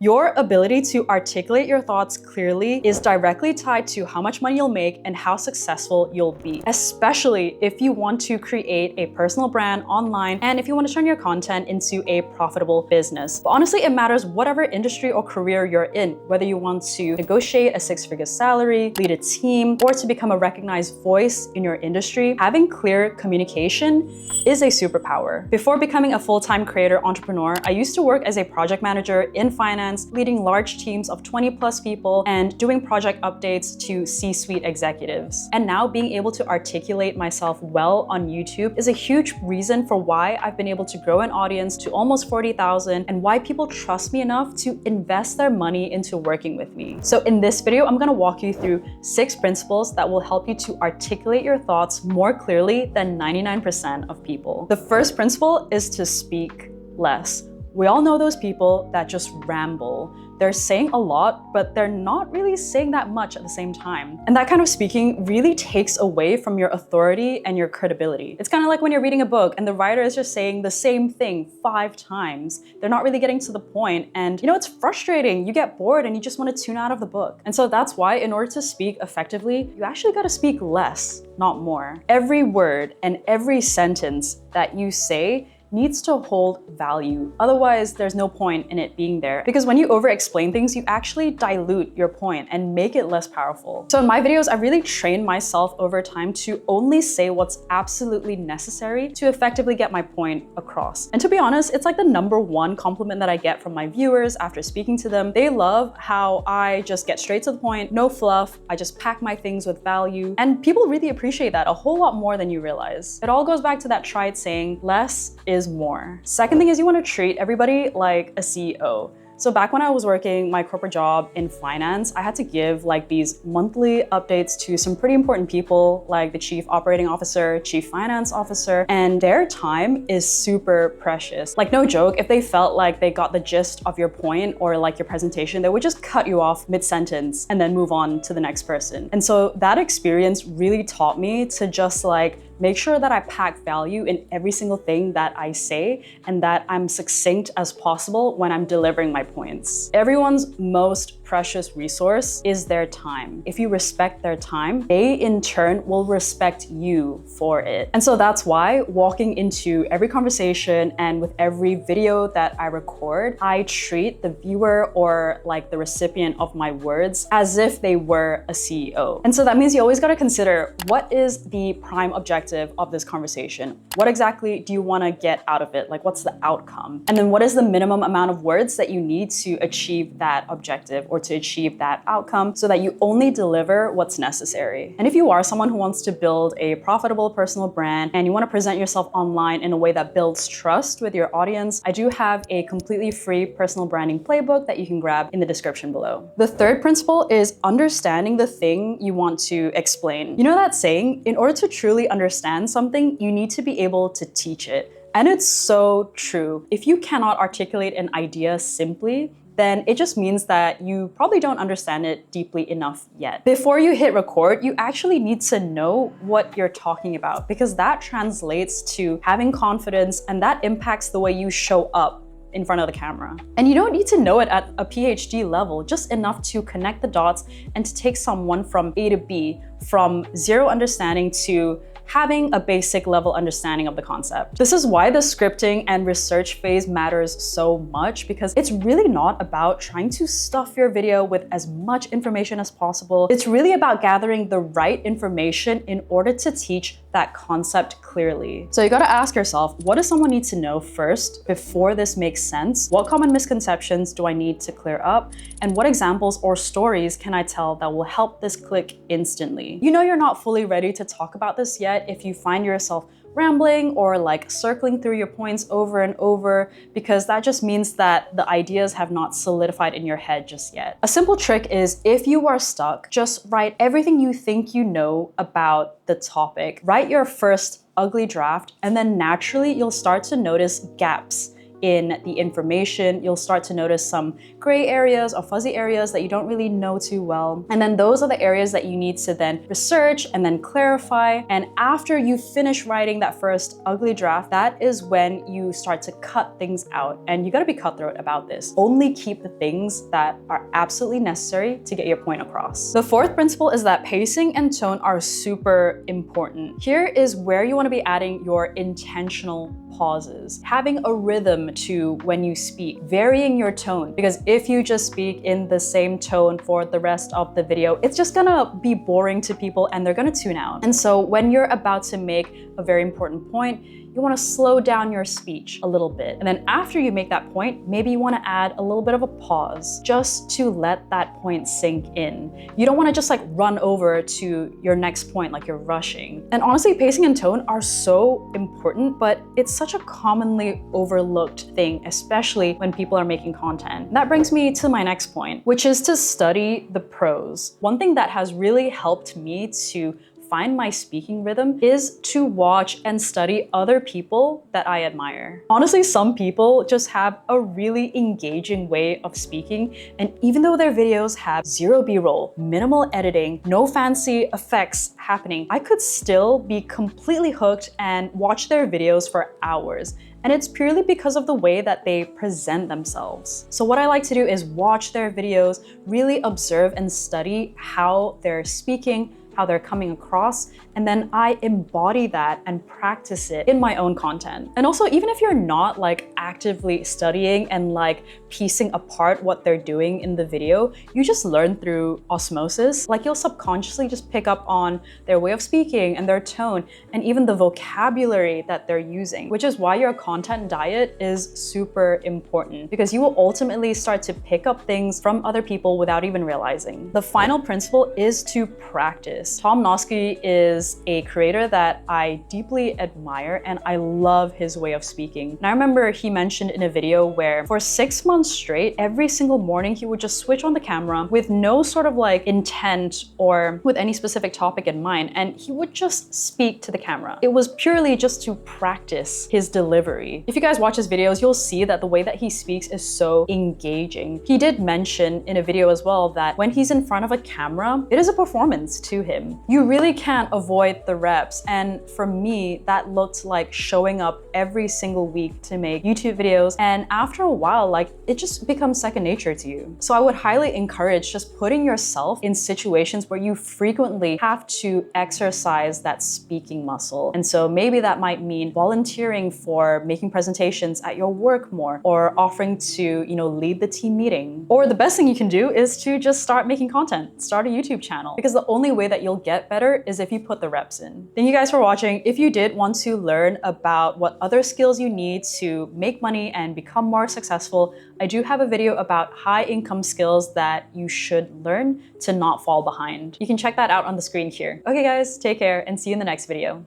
Your ability to articulate your thoughts clearly is directly tied to how much money you'll make and how successful you'll be, especially if you want to create a personal brand online and if you want to turn your content into a profitable business. But honestly, it matters whatever industry or career you're in, whether you want to negotiate a six-figure salary, lead a team, or to become a recognized voice in your industry. Having clear communication is a superpower. Before becoming a full-time creator entrepreneur, I used to work as a project manager in finance, leading large teams of 20 plus people and doing project updates to C-suite executives. And now being able to articulate myself well on YouTube is a huge reason for why I've been able to grow an audience to almost 40,000 and why people trust me enough to invest their money into working with me. So in this video, I'm gonna walk you through 6 principles that will help you to articulate your thoughts more clearly than 99% of people. The first principle is to speak less. We all know those people that just ramble. They're saying a lot, but they're not really saying that much at the same time. And that kind of speaking really takes away from your authority and your credibility. It's kind of like when you're reading a book and the writer is just saying the same thing 5 times. They're not really getting to the point, and it's frustrating. You get bored and you just want to tune out of the book. And so that's why in order to speak effectively, you actually got to speak less, not more. Every word and every sentence that you say needs to hold value. Otherwise, there's no point in it being there. Because when you over-explain things, you actually dilute your point and make it less powerful. So in my videos, I really trained myself over time to only say what's absolutely necessary to effectively get my point across. And to be honest, it's like the #1 compliment that I get from my viewers after speaking to them. They love how I just get straight to the point, no fluff, I just pack my things with value. And people really appreciate that a whole lot more than you realize. It all goes back to that tried saying, less is more. Second thing is you want to treat everybody like a CEO. So back when I was working my corporate job in finance, I had to give these monthly updates to some pretty important people like the chief operating officer, chief finance officer, and their time is super precious. Like no joke, if they felt like they got the gist of your point or your presentation, they would just cut you off mid-sentence and then move on to the next person. And so that experience really taught me to just make sure that I pack value in every single thing that I say and that I'm succinct as possible when I'm delivering my points. Everyone's most precious resource is their time. If you respect their time, they in turn will respect you for it. And so that's why walking into every conversation and with every video that I record, I treat the viewer or the recipient of my words as if they were a CEO. And so that means you always gotta consider, what is the prime objective of this conversation? What exactly do you want to get out of it? What's the outcome? And then what is the minimum amount of words that you need to achieve that objective or to achieve that outcome so that you only deliver what's necessary? And if you are someone who wants to build a profitable personal brand and you want to present yourself online in a way that builds trust with your audience, I do have a completely free personal branding playbook that you can grab in the description below. The third principle is understanding the thing you want to explain. You know that saying, in order to truly understand something, you need to be able to teach it. And it's so true. If you cannot articulate an idea simply, then it just means that you probably don't understand it deeply enough yet. Before you hit record, you actually need to know what you're talking about, because that translates to having confidence and that impacts the way you show up in front of the camera. And you don't need to know it at a PhD level, just enough to connect the dots and to take someone from A to B, from zero understanding to having a basic level understanding of the concept. This is why the scripting and research phase matters so much, because it's really not about trying to stuff your video with as much information as possible. It's really about gathering the right information in order to teach that concept clearly. So you gotta ask yourself, what does someone need to know first before this makes sense? What common misconceptions do I need to clear up? And what examples or stories can I tell that will help this click instantly? You know you're not fully ready to talk about this yet if you find yourself rambling or circling through your points over and over, because that just means that the ideas have not solidified in your head just yet. A simple trick is, if you are stuck, just write everything you think you know about the topic. Write your first ugly draft, and then naturally you'll start to notice gaps in the information. You'll start to notice some gray areas or fuzzy areas that you don't really know too well. And then those are the areas that you need to then research and then clarify. And after you finish writing that first ugly draft, that is when you start to cut things out. And you gotta be cutthroat about this. Only keep the things that are absolutely necessary to get your point across. The fourth principle is that pacing and tone are super important. Here is where you wanna be adding your intentional pauses, having a rhythm to when you speak, varying your tone, because if you just speak in the same tone for the rest of the video, it's just gonna be boring to people and they're gonna tune out. And so when you're about to make a very important point, you want to slow down your speech a little bit. And then after you make that point, maybe you want to add a little bit of a pause just to let that point sink in. You don't want to just like run over to your next point like you're rushing. And honestly, pacing and tone are so important, but it's such a commonly overlooked thing, especially when people are making content. That brings me to my next point, which is to study the pros. One thing that has really helped me to find my speaking rhythm is to watch and study other people that I admire. Honestly, some people just have a really engaging way of speaking, and even though their videos have zero B-roll, minimal editing, no fancy effects happening, I could still be completely hooked and watch their videos for hours. And it's purely because of the way that they present themselves. So what I like to do is watch their videos, really observe and study how they're speaking, how they're coming across, and then I embody that and practice it in my own content. And also, even if you're not like actively studying and like piecing apart what they're doing in the video, you just learn through osmosis. Like you'll subconsciously just pick up on their way of speaking and their tone and even the vocabulary that they're using, which is why your content diet is super important, because you will ultimately start to pick up things from other people without even realizing. The final principle is to practice. Tom Nosky is a creator that I deeply admire, and I love his way of speaking. And I remember he mentioned in a video where for 6 months straight, every single morning he would just switch on the camera with no sort of like intent or with any specific topic in mind, and he would just speak to the camera. It was purely just to practice his delivery. If you guys watch his videos, you'll see that the way that he speaks is so engaging. He did mention in a video as well that when he's in front of a camera, it is a performance to him. You really can't avoid the reps, and for me, that looked like showing up every single week to make YouTube videos, and after a while, like it just becomes second nature to you. So I would highly encourage just putting yourself in situations where you frequently have to exercise that speaking muscle. And so maybe that might mean volunteering for making presentations at your work more, or offering to, lead the team meeting. Or the best thing you can do is to just start making content, start a YouTube channel, because the only way that you'll get better is if you put the reps in. Thank you guys for watching. If you did want to learn about what other skills you need to make money and become more successful, I do have a video about high income skills that you should learn to not fall behind. You can check that out on the screen here. Okay guys, take care and see you in the next video.